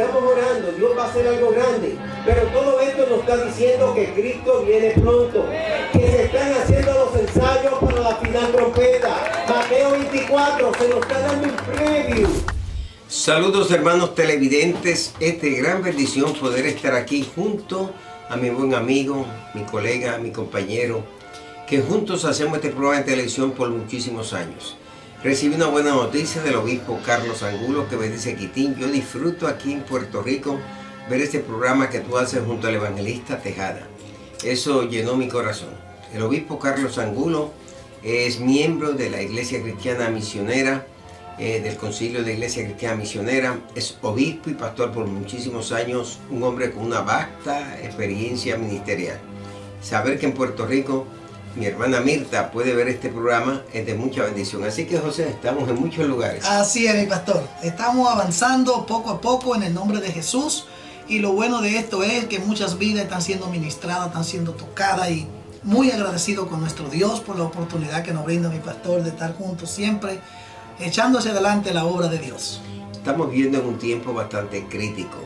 sigamos orando, Dios va a hacer algo grande. Pero todo esto nos está diciendo que Cristo viene pronto, que se están haciendo los ensayos para la final trompeta. Mateo 24 se nos está dando un preview. Saludos hermanos televidentes, gran bendición poder estar aquí junto a mi buen amigo, mi colega, mi compañero, que juntos hacemos este programa de televisión por muchísimos años. Recibí una buena noticia del obispo Carlos Angulo que me dice: Quitín, yo disfruto aquí en Puerto Rico ver este programa que tú haces junto al evangelista Tejada. Eso llenó mi corazón. El obispo Carlos Angulo es miembro de la Iglesia Cristiana Misionera, del Concilio de Iglesia Cristiana Misionera, es obispo y pastor por muchísimos años, un hombre con una vasta experiencia ministerial. Saber que en Puerto Rico mi hermana Mirta puede ver este programa es de mucha bendición. Así que, José, estamos en muchos lugares. Así es, mi pastor. Estamos avanzando poco a poco en el nombre de Jesús, y lo bueno de esto es que muchas vidas están siendo ministradas, están siendo tocadas, y muy agradecido con nuestro Dios por la oportunidad que nos brinda mi pastor de estar juntos siempre, echando hacia adelante la obra de Dios. Estamos viviendo en un tiempo bastante crítico.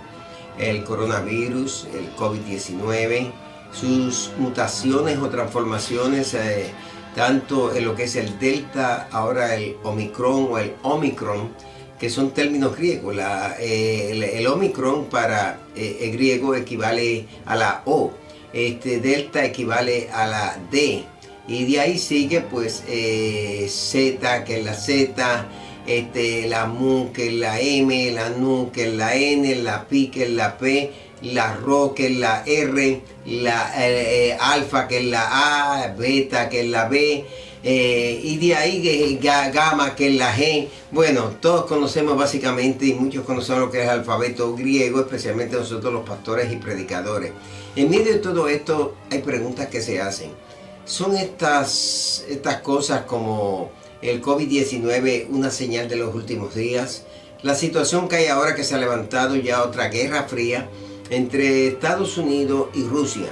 El coronavirus, el COVID-19, sus mutaciones o transformaciones, tanto en lo que es el Delta, ahora el Omicron o el Omicron, que son términos griegos. El Omicron para el griego equivale a la O, Delta equivale a la D. Y de ahí sigue pues Z, que es la Z, la MU, que es la M, la NU, que es la N, la Pi, que es la P, la RO, que es la R, la alfa, que es la A, beta, que es la B, y de ahí gamma, que es la G. Bueno, todos conocemos básicamente, y muchos conocemos lo que es el alfabeto griego, especialmente nosotros los pastores y predicadores. En medio de todo esto hay preguntas que se hacen. ¿Son estas cosas como el COVID-19 una señal de los últimos días? La situación que hay ahora, que se ha levantado ya otra guerra fría entre Estados Unidos y Rusia.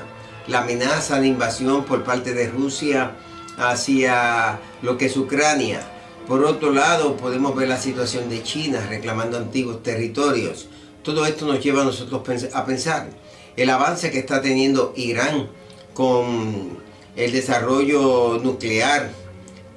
La amenaza de invasión por parte de Rusia hacia lo que es Ucrania. Por otro lado, podemos ver la situación de China reclamando antiguos territorios. Todo esto nos lleva a nosotros a pensar el avance que está teniendo Irán con el desarrollo nuclear,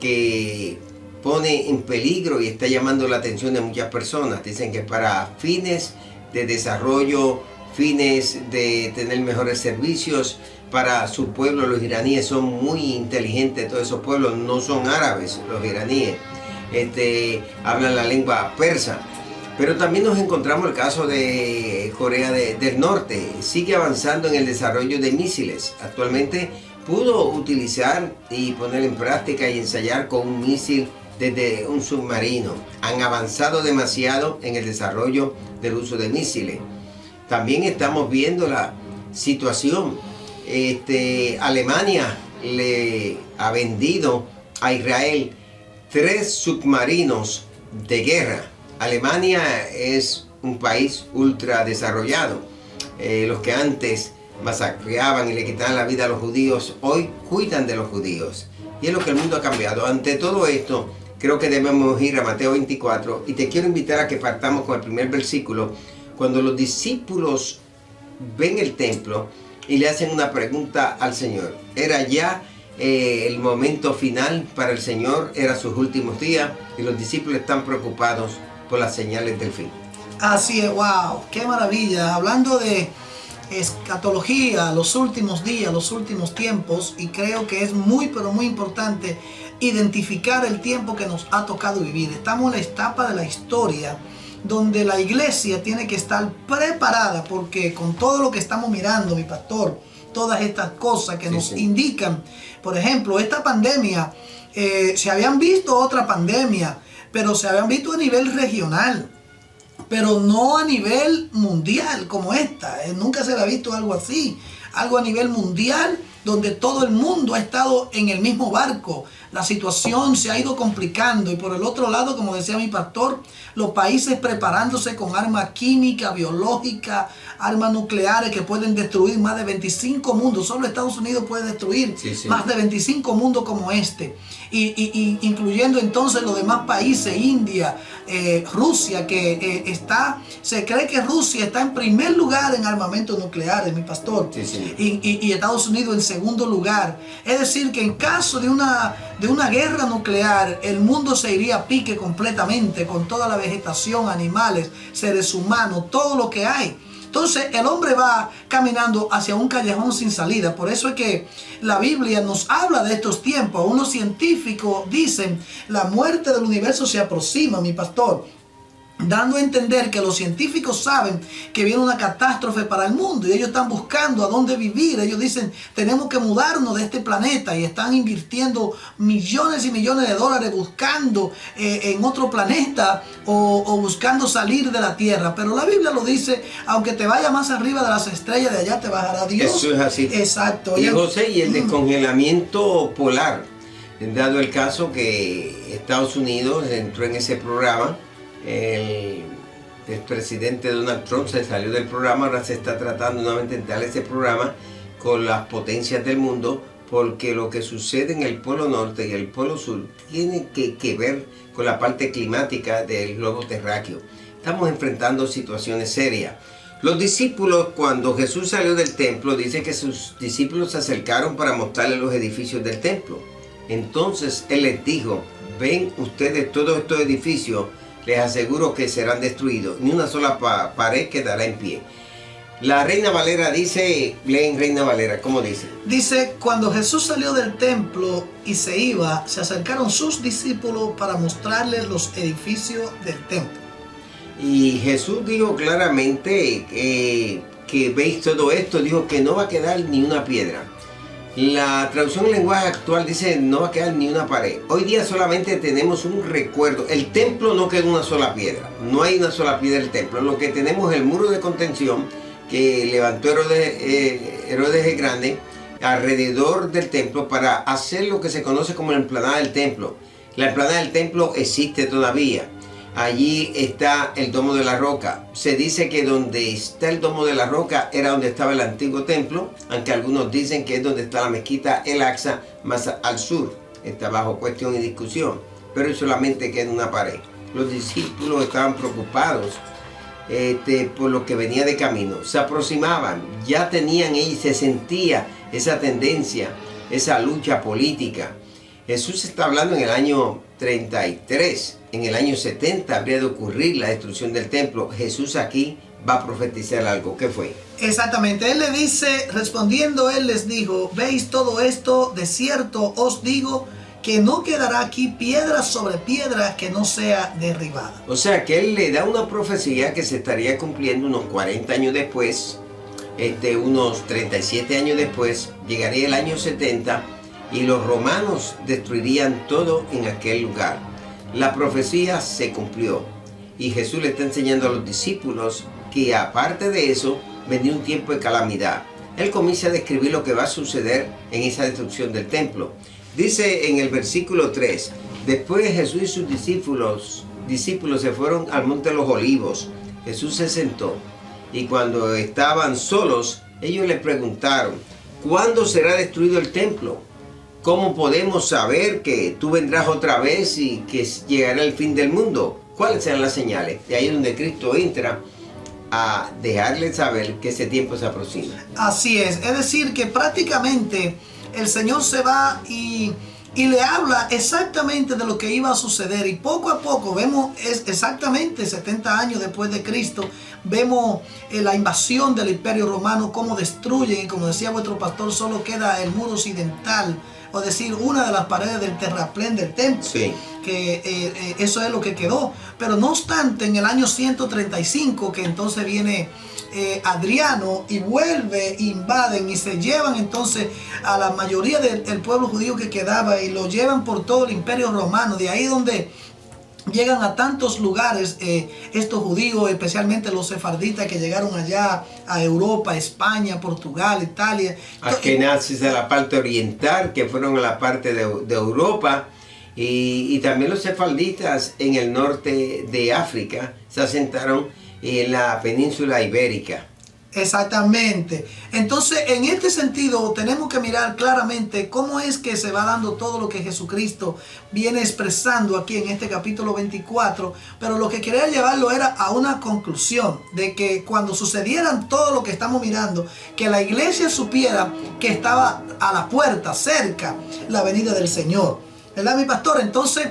que pone en peligro y está llamando la atención de muchas personas. Dicen que para fines de desarrollo, fines de tener mejores servicios para su pueblo. Los iraníes son muy inteligentes, todos esos pueblos no son árabes, los iraníes hablan la lengua persa. Pero también nos encontramos el caso de Corea del Norte. Sigue avanzando en el desarrollo de misiles. Actualmente pudo utilizar y poner en práctica y ensayar con un misil desde un submarino. Han avanzado demasiado en el desarrollo del uso de misiles. También estamos viendo la situación. Alemania le ha vendido a Israel 3 submarinos de guerra. Alemania es un país ultra desarrollado. Los que antes masacraban y le quitaban la vida a los judíos, hoy cuidan de los judíos. Y es lo que el mundo ha cambiado. Ante todo esto, creo que debemos ir a Mateo 24, y te quiero invitar a que partamos con el primer versículo, cuando los discípulos ven el templo y le hacen una pregunta al Señor. Era ya el momento final para el Señor, eran sus últimos días, y los discípulos están preocupados por las señales del fin. Así es, wow, qué maravilla. Hablando de escatología, los últimos días, los últimos tiempos, y creo que es muy pero muy importante identificar el tiempo que nos ha tocado vivir. Estamos en la etapa de la historia donde la iglesia tiene que estar preparada, porque con todo lo que estamos mirando, mi pastor, todas estas cosas que nos indican, por ejemplo, esta pandemia, se habían visto otra pandemia, pero se habían visto a nivel regional, pero no a nivel mundial como esta. Nunca se había visto algo así, algo a nivel mundial, donde todo el mundo ha estado en el mismo barco, la situación se ha ido complicando y por el otro lado, como decía mi pastor, los países preparándose con armas químicas, biológicas, armas nucleares que pueden destruir más de 25 mundos. Solo Estados Unidos puede destruir más de 25 mundos como este. Y incluyendo entonces los demás países, India, Rusia, que se cree que Rusia está en primer lugar en armamentos nucleares, mi pastor, y Estados Unidos en segundo lugar. Es decir, que en caso de una guerra nuclear, el mundo se iría a pique completamente con toda la vegetación, animales, seres humanos, todo lo que hay. Entonces el hombre va caminando hacia un callejón sin salida. Por eso es que la Biblia nos habla de estos tiempos. Unos científicos dicen, la muerte del universo se aproxima, mi pastor, dando a entender que los científicos saben que viene una catástrofe para el mundo y ellos están buscando a dónde vivir. Ellos dicen, tenemos que mudarnos de este planeta, y están invirtiendo millones y millones de dólares buscando en otro planeta o buscando salir de la Tierra. Pero la Biblia lo dice, aunque te vaya más arriba de las estrellas, de allá te bajará Dios. Eso es así. Exacto. Y José, y el descongelamiento polar, dado el caso que Estados Unidos entró en ese programa. El presidente Donald Trump se salió del programa, ahora se está tratando nuevamente de entrar ese programa con las potencias del mundo, porque lo que sucede en el Polo Norte y el Polo Sur tiene que ver con la parte climática del globo terráqueo. Estamos enfrentando situaciones serias. Los discípulos, cuando Jesús salió del templo, dice que sus discípulos se acercaron para mostrarle los edificios del templo. Entonces Él les dijo, ven ustedes todos estos edificios, les aseguro que serán destruidos, ni una sola pared quedará en pie. La Reina Valera dice, leen Reina Valera, ¿cómo dice? Dice, cuando Jesús salió del templo y se iba, se acercaron sus discípulos para mostrarles los edificios del templo. Y Jesús dijo claramente que veis todo esto, dijo que no va a quedar ni una piedra. La traducción en lenguaje actual dice no va a quedar ni una pared. Hoy día solamente tenemos un recuerdo. El templo no queda una sola piedra. No hay una sola piedra del templo. Lo que tenemos es el muro de contención que levantó Herodes el Grande alrededor del templo para hacer lo que se conoce como la explanada del templo. La explanada del templo existe todavía. Allí está el Domo de la Roca. Se dice que donde está el Domo de la Roca era donde estaba el antiguo templo, aunque algunos dicen que es donde está la mezquita El Aqsa, más al sur. Está bajo cuestión y discusión, pero solamente queda una pared. Los discípulos estaban preocupados por lo que venía de camino. Se aproximaban, ya tenían ellos, se sentía esa tendencia, esa lucha política. Jesús está hablando en el año 33. En el año 70 habría de ocurrir la destrucción del templo. Jesús aquí va a profetizar algo. ¿Qué fue? Exactamente. Él le dice, respondiendo, él les dijo, ¿veis todo esto? De cierto os digo que no quedará aquí piedra sobre piedra que no sea derribada. O sea que él le da una profecía que se estaría cumpliendo unos 40 años después, unos 37 años después, llegaría el año 70 y los romanos destruirían todo en aquel lugar. La profecía se cumplió y Jesús le está enseñando a los discípulos que aparte de eso vendría un tiempo de calamidad. Él comienza a describir lo que va a suceder en esa destrucción del templo. Dice en el versículo 3, después Jesús y sus discípulos se fueron al monte de los Olivos. Jesús se sentó y cuando estaban solos, ellos le preguntaron, ¿cuándo será destruido el templo? ¿Cómo podemos saber que tú vendrás otra vez y que llegará el fin del mundo? ¿Cuáles serán las señales? Y ahí es donde Cristo entra a dejarles saber que ese tiempo se aproxima. Así es decir que prácticamente el Señor se va y le habla exactamente de lo que iba a suceder, y poco a poco vemos exactamente 70 años después de Cristo, vemos la invasión del Imperio Romano, cómo destruyen, y como decía vuestro pastor, solo queda el muro occidental, o decir, una de las paredes del terraplén del templo, sí, que eso es lo que quedó. Pero no obstante, en el año 135, que entonces viene Adriano y vuelve, invaden y se llevan entonces a la mayoría del pueblo judío que quedaba y lo llevan por todo el Imperio Romano. De ahí donde llegan a tantos lugares, estos judíos, especialmente los sefarditas que llegaron allá a Europa, España, Portugal, Italia. Askenazis a la parte oriental, que fueron a la parte de Europa, y también los sefarditas en el norte de África se asentaron en la península ibérica. Exactamente. Entonces, en este sentido, tenemos que mirar claramente cómo es que se va dando todo lo que Jesucristo viene expresando aquí en este capítulo 24. Pero lo que quería llevarlo era a una conclusión de que cuando sucedieran todo lo que estamos mirando, que la iglesia supiera que estaba a la puerta, cerca, la venida del Señor. ¿Verdad, mi pastor? Entonces,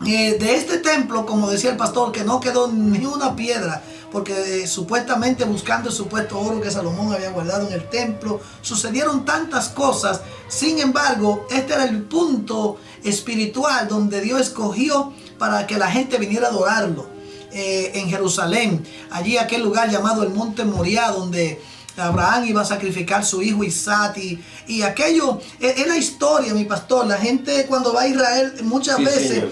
de este templo, como decía el pastor, que no quedó ni una piedra, porque supuestamente buscando el supuesto oro que Salomón había guardado en el templo, sucedieron tantas cosas. Sin embargo, este era el punto espiritual donde Dios escogió para que la gente viniera a adorarlo, en Jerusalén, allí aquel lugar llamado el Monte Moriah, donde Abraham iba a sacrificar su hijo Isaac, y aquello es la historia, mi pastor. La gente cuando va a Israel muchas veces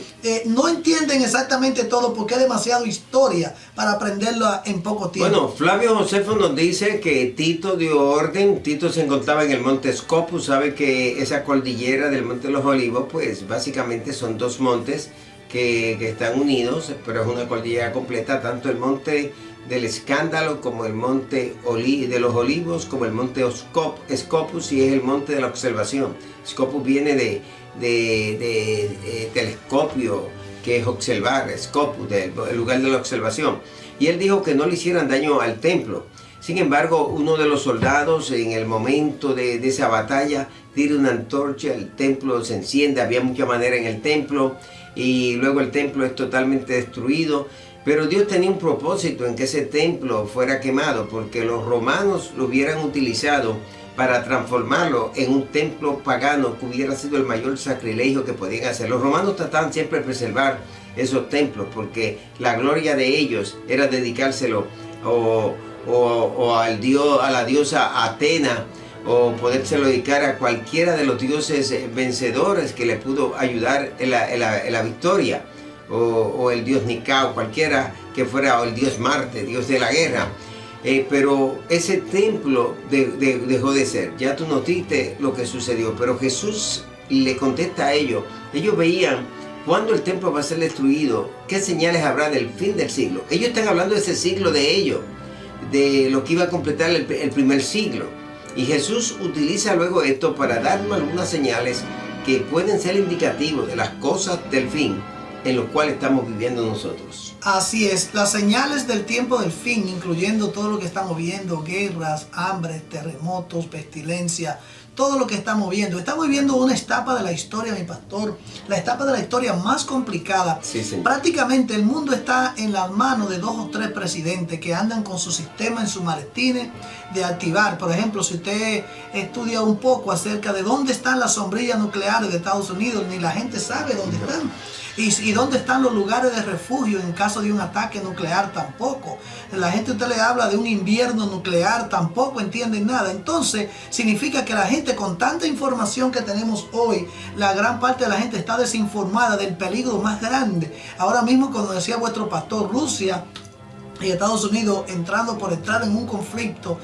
no entienden exactamente todo, porque es demasiado historia para aprenderlo en poco tiempo. Bueno, Flavio Josefo nos dice que Tito dio orden. Tito se encontraba en el monte Scopus. Sabe que esa cordillera del monte de los Olivos, pues básicamente son dos montes que están unidos, pero es una cordillera completa, tanto el monte del Escándalo como el monte de los Olivos, como el monte Scopus, y es el monte de la observación. Scopus viene de telescopio, que es observar, Scopus, el lugar de la observación. Y él dijo que no le hicieran daño al templo. Sin embargo, uno de los soldados en el momento de esa batalla tira una antorcha, el templo se enciende, había mucha madera en el templo, y luego el templo es totalmente destruido. Pero Dios tenía un propósito en que ese templo fuera quemado, porque los romanos lo hubieran utilizado para transformarlo en un templo pagano, que hubiera sido el mayor sacrilegio que podían hacer. Los romanos trataban siempre de preservar esos templos, porque la gloria de ellos era dedicárselo al dios, a la diosa Atena, o podérselo dedicar a cualquiera de los dioses vencedores que le pudo ayudar en la victoria. O el dios Nicao, cualquiera que fuera, o el dios Marte, dios de la guerra. Pero ese templo dejó de ser. Ya tú notiste lo que sucedió, pero Jesús le contesta a ellos. Ellos veían cuándo el templo va a ser destruido, qué señales habrá del fin del siglo. Ellos están hablando de ese siglo de ellos, de lo que iba a completar el primer siglo. Y Jesús utiliza luego esto para darnos algunas señales que pueden ser indicativos de las cosas del fin en los cuales estamos viviendo nosotros. Así es, las señales del tiempo del fin, incluyendo todo lo que estamos viendo, guerras, hambre, terremotos, pestilencia, todo lo que estamos viendo. Estamos viviendo una etapa de la historia, mi pastor, la etapa de la historia más complicada. Sí, señor. Prácticamente el mundo está en las manos de 2 o 3 presidentes que andan con su sistema en sus maletines de activar. Por ejemplo, si usted estudia un poco acerca de dónde están las sombrillas nucleares de Estados Unidos, ni la gente sabe dónde están. Y dónde están los lugares de refugio en caso de un ataque nuclear, tampoco. La gente, usted le habla de un invierno nuclear, tampoco entienden nada. Entonces significa que la gente, con tanta información que tenemos hoy, la gran parte de la gente está desinformada del peligro más grande. Ahora mismo, como decía vuestro pastor, Rusia y Estados Unidos entrando por entrar en un conflicto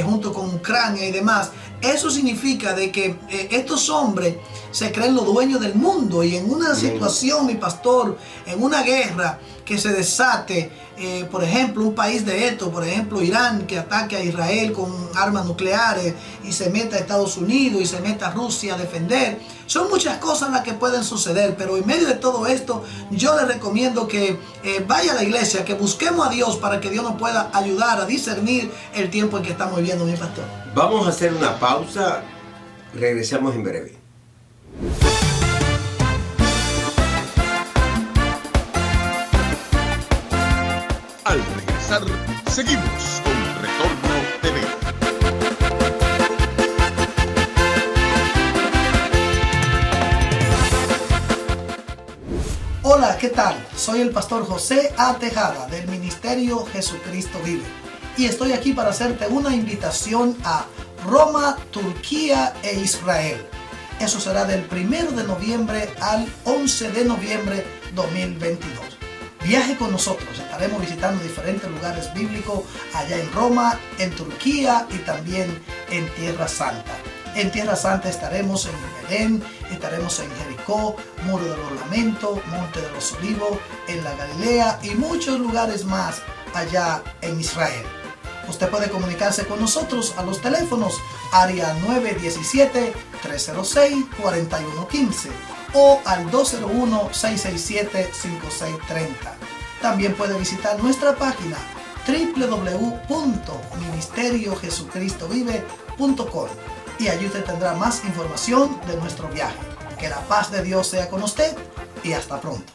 junto con Ucrania y demás. Eso significa de que estos hombres se creen los dueños del mundo, y en una situación, mi pastor, en una guerra que se desate, por ejemplo, un país de estos, por ejemplo, Irán, que ataque a Israel con armas nucleares y se meta a Estados Unidos y se meta a Rusia a defender. Son muchas cosas las que pueden suceder, pero en medio de todo esto, yo le recomiendo que vaya a la iglesia, que busquemos a Dios para que Dios nos pueda ayudar a discernir el tiempo en que estamos viviendo, mi pastor. Vamos a hacer una pausa, regresamos en breve. Al regresar, seguimos con Retorno TV. Hola, ¿qué tal? Soy el pastor José A. Tejada del Ministerio Jesucristo Vive, y estoy aquí para hacerte una invitación a Roma, Turquía e Israel. Eso será del 1 de noviembre al 11 de noviembre 2022. Viaje con nosotros, estaremos visitando diferentes lugares bíblicos allá en Roma, en Turquía y también en Tierra Santa. En Tierra Santa estaremos en Belén, estaremos en Jericó, Muro de los Lamentos, Monte de los Olivos, en la Galilea y muchos lugares más allá en Israel. Usted puede comunicarse con nosotros a los teléfonos área 917-306-4115 o al 201-667-5630. También puede visitar nuestra página www.ministeriojesucristovive.com y allí usted tendrá más información de nuestro viaje. Que la paz de Dios sea con usted y hasta pronto.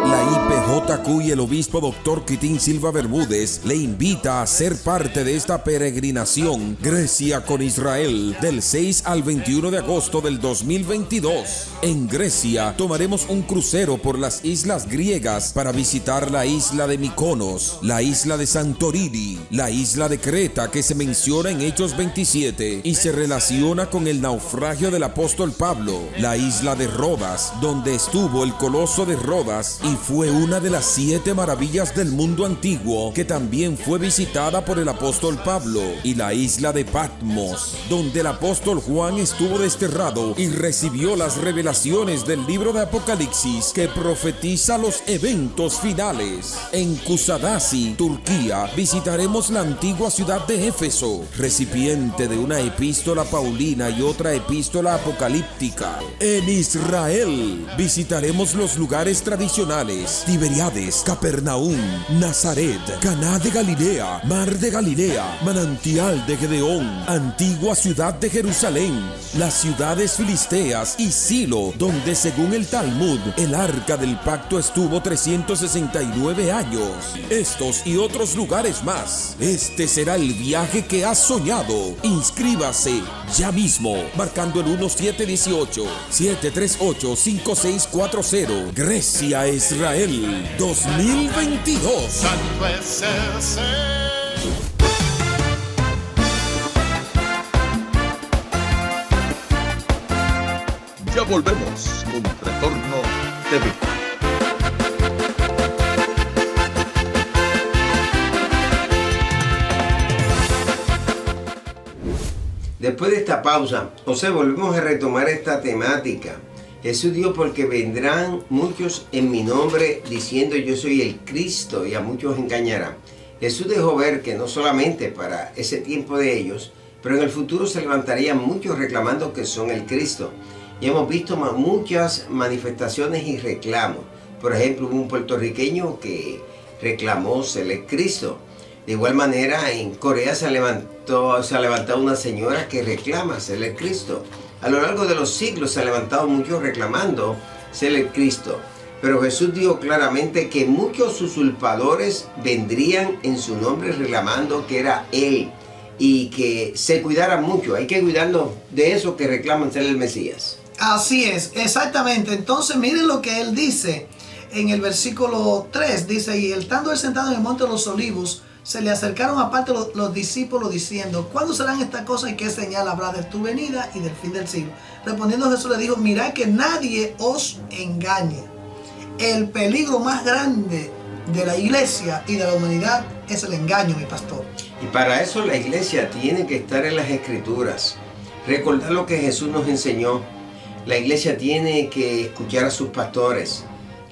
La IPJQ y el obispo Dr. Quitín Silva Bermúdez le invita a ser parte de esta peregrinación Grecia con Israel del 6 al 21 de agosto del 2022. En Grecia tomaremos un crucero por las islas griegas para visitar la isla de Mykonos, la isla de Santorini, la isla de Creta que se menciona en Hechos 27 y se relaciona con el naufragio del apóstol Pablo, la isla de Rodas, donde estuvo el coloso de Rodas y fue una de las 7 maravillas del mundo antiguo que también fue visitada por el apóstol Pablo, y la isla de Patmos, donde el apóstol Juan estuvo desterrado y recibió las revelaciones del libro de Apocalipsis que profetiza los eventos finales. En Kusadasi, Turquía, visitaremos la antigua ciudad de Éfeso, recipiente de una epístola paulina y otra epístola apocalíptica. En Israel, visitaremos los lugares tradicionales Tiberiades, Capernaum, Nazaret, Caná de Galilea, Mar de Galilea, Manantial de Gedeón, antigua ciudad de Jerusalén, las ciudades filisteas y Silo, donde según el Talmud, el arca del pacto estuvo 369 años. Estos y otros lugares más. Este será el viaje que has soñado. Inscríbase ya mismo, marcando el 1718-738-5640. Grecia, Israel 2022. Santo es el ser. Ya volvemos con Retorno TV. Después de esta pausa, volvemos a retomar esta temática. Jesús dijo: porque vendrán muchos en mi nombre diciendo yo soy el Cristo, y a muchos engañarán. Jesús dejó ver que no solamente para ese tiempo de ellos, pero en el futuro se levantarían muchos reclamando que son el Cristo. Y hemos visto muchas manifestaciones y reclamos. Por ejemplo, hubo un puertorriqueño que reclamó ser el Cristo. De igual manera, en Corea se ha levantado una señora que reclama ser el Cristo. A lo largo de los siglos se han levantado muchos reclamando ser el Cristo. Pero Jesús dijo claramente que muchos usurpadores vendrían en su nombre reclamando que era Él, y que se cuidaran mucho. Hay que cuidarnos de esos que reclaman ser el Mesías. Así es, exactamente. Entonces miren lo que Él dice en el versículo 3. Dice: y estando Él sentado en el monte de los olivos, se le acercaron aparte los discípulos diciendo: ¿cuándo serán estas cosas y qué señal habrá de tu venida y del fin del siglo? Respondiendo Jesús le dijo: mirad que nadie os engañe. El peligro más grande de la iglesia y de la humanidad es el engaño, mi pastor. Y para eso la iglesia tiene que estar en las Escrituras, recordar lo que Jesús nos enseñó. La iglesia tiene que escuchar a sus pastores.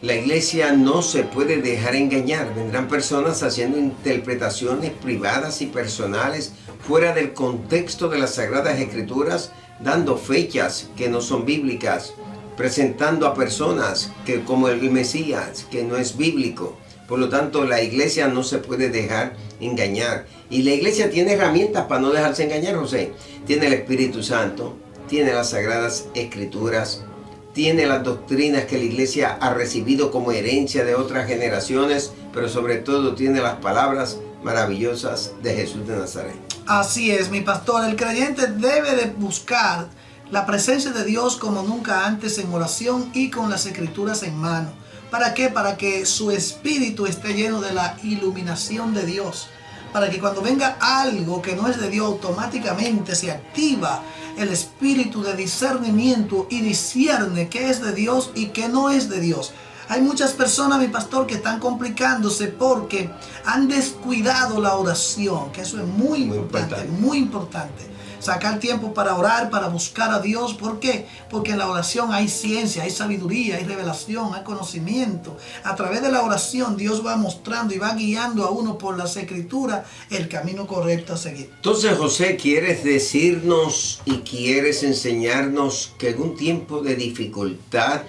La iglesia no se puede dejar engañar. Vendrán personas haciendo interpretaciones privadas y personales fuera del contexto de las Sagradas Escrituras, dando fechas que no son bíblicas, presentando a personas que como el Mesías, que no es bíblico. Por lo tanto, la iglesia no se puede dejar engañar. Y la iglesia tiene herramientas para no dejarse engañar, José. Tiene el Espíritu Santo, tiene las Sagradas Escrituras, tiene las doctrinas que la iglesia ha recibido como herencia de otras generaciones, pero sobre todo tiene las palabras maravillosas de Jesús de Nazaret. Así es, mi pastor. El creyente debe de buscar la presencia de Dios como nunca antes en oración y con las Escrituras en mano. ¿Para qué? Para que su espíritu esté lleno de la iluminación de Dios. Para que cuando venga algo que no es de Dios, automáticamente se activa el espíritu de discernimiento y discierne qué es de Dios y qué no es de Dios. Hay muchas personas, mi pastor, que están complicándose porque han descuidado la oración, que eso es muy importante, muy importante. Sacar tiempo para orar, para buscar a Dios. ¿Por qué? Porque en la oración hay ciencia, hay sabiduría, hay revelación, hay conocimiento. A través de la oración Dios va mostrando y va guiando a uno por las escrituras el camino correcto a seguir. Entonces, José, ¿quieres decirnos y quieres enseñarnos que en un tiempo de dificultad,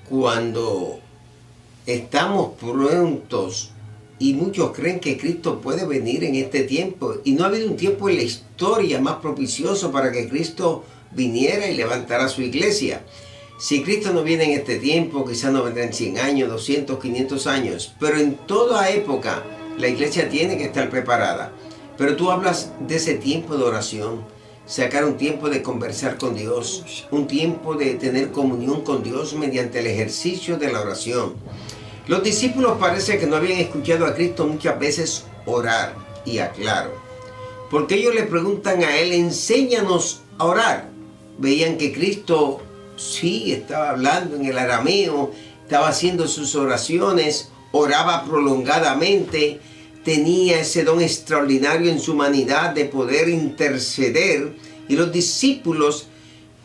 cuando estamos prontos y muchos creen que Cristo puede venir en este tiempo, y no ha habido un tiempo en la historia más propicioso para que Cristo viniera y levantara su iglesia? Si Cristo no viene en este tiempo, quizás no vendrá en 100 años, 200, 500 años, pero en toda época la iglesia tiene que estar preparada. Pero tú hablas de ese tiempo de oración, sacar un tiempo de conversar con Dios, un tiempo de tener comunión con Dios mediante el ejercicio de la oración. Los discípulos parece que no habían escuchado a Cristo muchas veces orar, y aclaro, porque ellos le preguntan a Él, enséñanos a orar. Veían que Cristo sí estaba hablando en el arameo, estaba haciendo sus oraciones, oraba prolongadamente, tenía ese don extraordinario en su humanidad de poder interceder, y los discípulos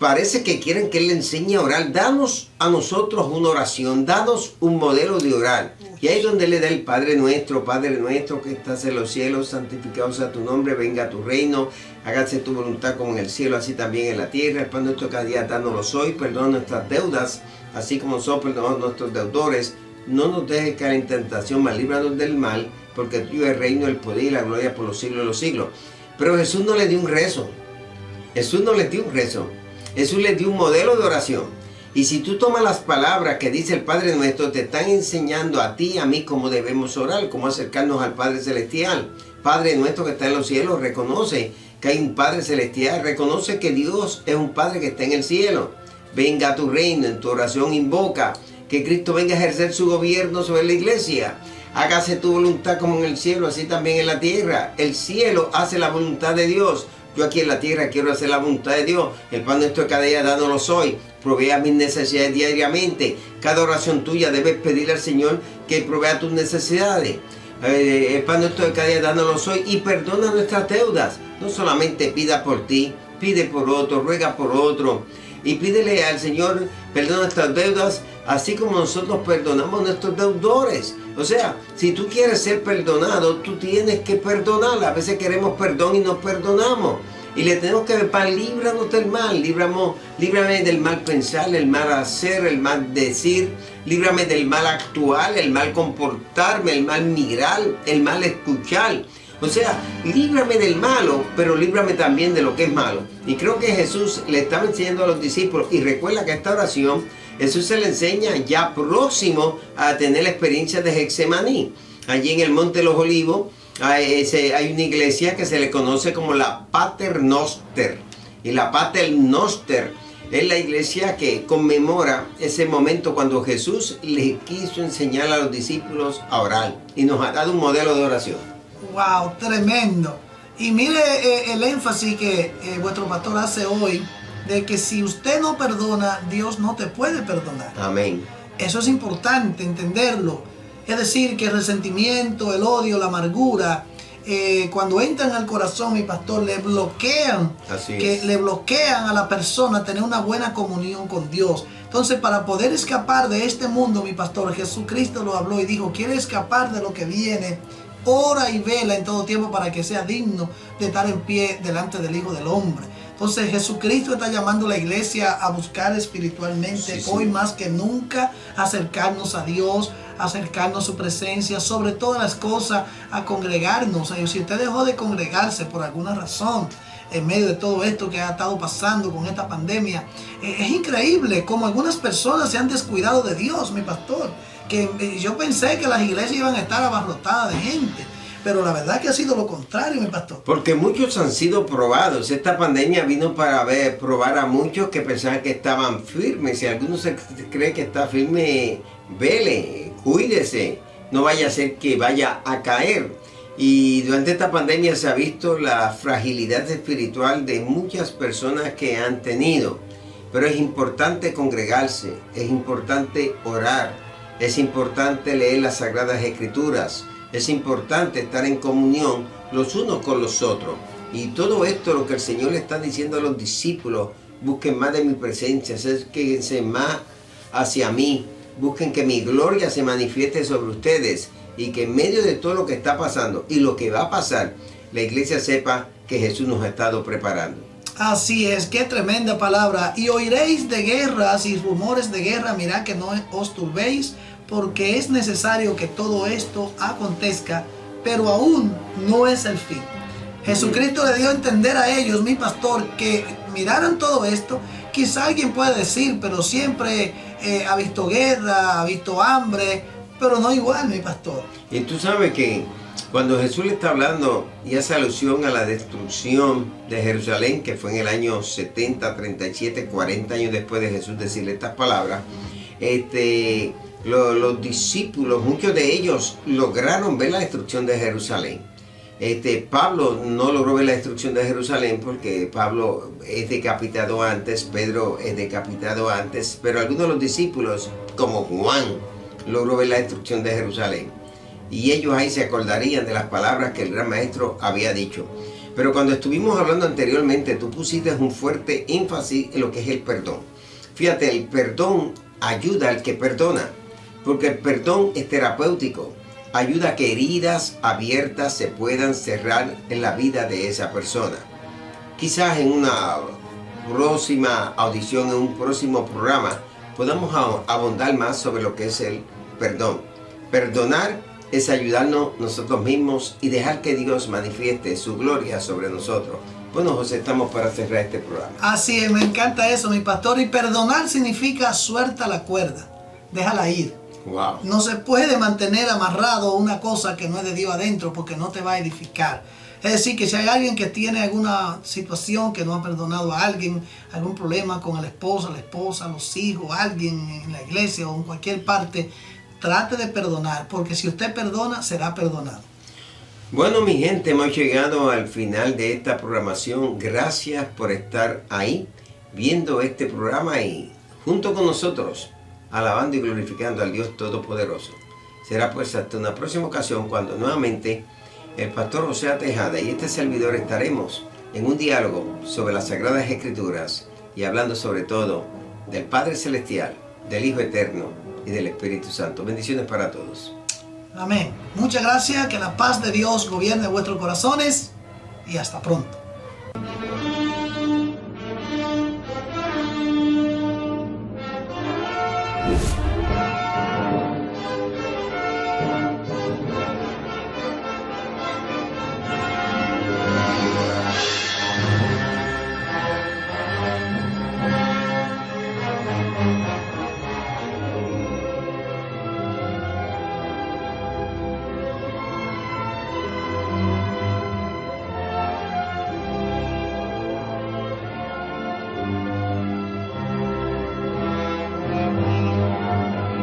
parece que quieren que Él le enseñe a orar. Danos a nosotros una oración, danos un modelo de orar. Y ahí es donde le da el Padre nuestro que estás en los cielos, santificado sea tu nombre, venga a tu reino, hágase tu voluntad como en el cielo, así también en la tierra. El pan nuestro cada día dánoslo hoy, perdona nuestras deudas, así como nosotros perdonamos a nuestros deudores. No nos dejes caer en tentación, mas líbranos del mal, porque tuyo es el reino, el poder y la gloria por los siglos de los siglos. Pero Jesús no le dio un rezo. Jesús no le dio un rezo. Jesús les dio un modelo de oración. Y si tú tomas las palabras que dice el Padre Nuestro, te están enseñando a ti y a mí cómo debemos orar, cómo acercarnos al Padre Celestial. Padre Nuestro que está en los cielos, reconoce que hay un Padre Celestial, reconoce que Dios es un Padre que está en el cielo. Venga a tu reino, en tu oración invoca que Cristo venga a ejercer su gobierno sobre la iglesia. Hágase tu voluntad como en el cielo, así también en la tierra. El cielo hace la voluntad de Dios. Yo aquí en la tierra quiero hacer la voluntad de Dios. El pan nuestro de cada día dánoslo hoy. Provea mis necesidades diariamente. Cada oración tuya debes pedirle al Señor que provea tus necesidades. El pan nuestro de cada día dánoslo hoy. Y perdona nuestras deudas. No solamente pida por ti, pide por otro, ruega por otro. Y pídele al Señor, perdona nuestras deudas, así como nosotros perdonamos a nuestros deudores. O sea, si tú quieres ser perdonado, tú tienes que perdonar. A veces queremos perdón y no perdonamos. Y le tenemos que decir, líbranos del mal, líbrame del mal pensar, el mal hacer, el mal decir, líbrame del mal actuar, el mal comportarme, el mal mirar, el mal escuchar. O sea, líbrame del malo, pero líbrame también de lo que es malo. Y creo que Jesús le estaba enseñando a los discípulos, y recuerda que esta oración Jesús se le enseña ya próximo a tener la experiencia de Getsemaní. Allí en el Monte de los Olivos hay una iglesia que se le conoce como la Pater Noster. Y la Pater Noster es la iglesia que conmemora ese momento cuando Jesús le quiso enseñar a los discípulos a orar. Y nos ha dado un modelo de oración. ¡Wow! Tremendo. Y mire el énfasis que vuestro pastor hace hoy, de que si usted no perdona, Dios no te puede perdonar. Amén. Eso es importante entenderlo. Es decir, que el resentimiento, el odio, la amargura, cuando entran al corazón, mi pastor, le bloquean. Le bloquean a la persona tener una buena comunión con Dios. Entonces, para poder escapar de este mundo, mi pastor, Jesucristo lo habló y dijo, quiere escapar de lo que viene, ora y vela en todo tiempo para que sea digno de estar en pie delante del Hijo del Hombre. Entonces Jesucristo está llamando a la iglesia a buscar espiritualmente, hoy más que nunca, acercarnos a Dios, acercarnos a su presencia, sobre todas las cosas, a congregarnos. Si usted dejó de congregarse por alguna razón, en medio de todo esto que ha estado pasando con esta pandemia, es increíble cómo algunas personas se han descuidado de Dios, mi pastor. Que yo pensé que las iglesias iban a estar abarrotadas de gente, pero la verdad que ha sido lo contrario, mi pastor. Porque muchos han sido probados. Esta pandemia vino para probar a muchos que pensaban que estaban firmes. Si alguno se cree que está firme, vele, cuídese, no vaya a ser que vaya a caer. Y durante esta pandemia se ha visto la fragilidad espiritual de muchas personas que han tenido. Pero es importante congregarse, es importante orar, es importante leer las Sagradas Escrituras, es importante estar en comunión los unos con los otros. Y todo esto lo que el Señor le está diciendo a los discípulos: busquen más de mi presencia, acérquense más hacia mí, busquen que mi gloria se manifieste sobre ustedes y que en medio de todo lo que está pasando y lo que va a pasar, la iglesia sepa que Jesús nos ha estado preparando. Así es, qué tremenda palabra. Y oiréis de guerras y rumores de guerra, mirad que no os turbéis, porque es necesario que todo esto acontezca, pero aún no es el fin. Jesucristo le dio a entender a ellos, mi pastor, que miraran todo esto. Quizá alguien puede decir, pero siempre ha visto guerra, ha visto hambre, pero no igual, mi pastor. Y tú sabes que cuando Jesús le está hablando y hace alusión a la destrucción de Jerusalén, que fue en el año 70, 37, 40 años después de Jesús decirle estas palabras, los discípulos, muchos de ellos lograron ver la destrucción de Jerusalén. Pablo no logró ver la destrucción de Jerusalén porque Pablo es decapitado antes, Pedro es decapitado antes, pero algunos de los discípulos, como Juan, logró ver la destrucción de Jerusalén. Y ellos ahí se acordarían de las palabras que el gran maestro había dicho. Pero cuando estuvimos hablando anteriormente, tú pusiste un fuerte énfasis en lo que es el perdón. Fíjate, el perdón ayuda al que perdona, porque el perdón es terapéutico. Ayuda a que heridas abiertas se puedan cerrar en la vida de esa persona. Quizás en una próxima audición, en un próximo programa, podamos abundar más sobre lo que es el perdón. Perdonar es ayudarnos nosotros mismos y dejar que Dios manifieste su gloria sobre nosotros. Bueno, José, estamos para cerrar este programa. Así es, me encanta eso, mi pastor. Y perdonar significa suelta la cuerda, déjala ir. Wow. No se puede mantener amarrado una cosa que no es de Dios adentro, porque no te va a edificar. Es decir, que si hay alguien que tiene alguna situación que no ha perdonado a alguien, algún problema con el esposo, la esposa, los hijos, alguien en la iglesia o en cualquier parte, trate de perdonar, porque si usted perdona, será perdonado. Bueno, mi gente, hemos llegado al final de esta programación. Gracias por estar ahí viendo este programa y junto con nosotros, alabando y glorificando al Dios Todopoderoso. Será pues hasta una próxima ocasión cuando nuevamente el pastor José Tejada y este servidor estaremos en un diálogo sobre las Sagradas Escrituras y hablando sobre todo del Padre Celestial, del Hijo Eterno y del Espíritu Santo. Bendiciones para todos. Amén. Muchas gracias, que la paz de Dios gobierne vuestros corazones y hasta pronto.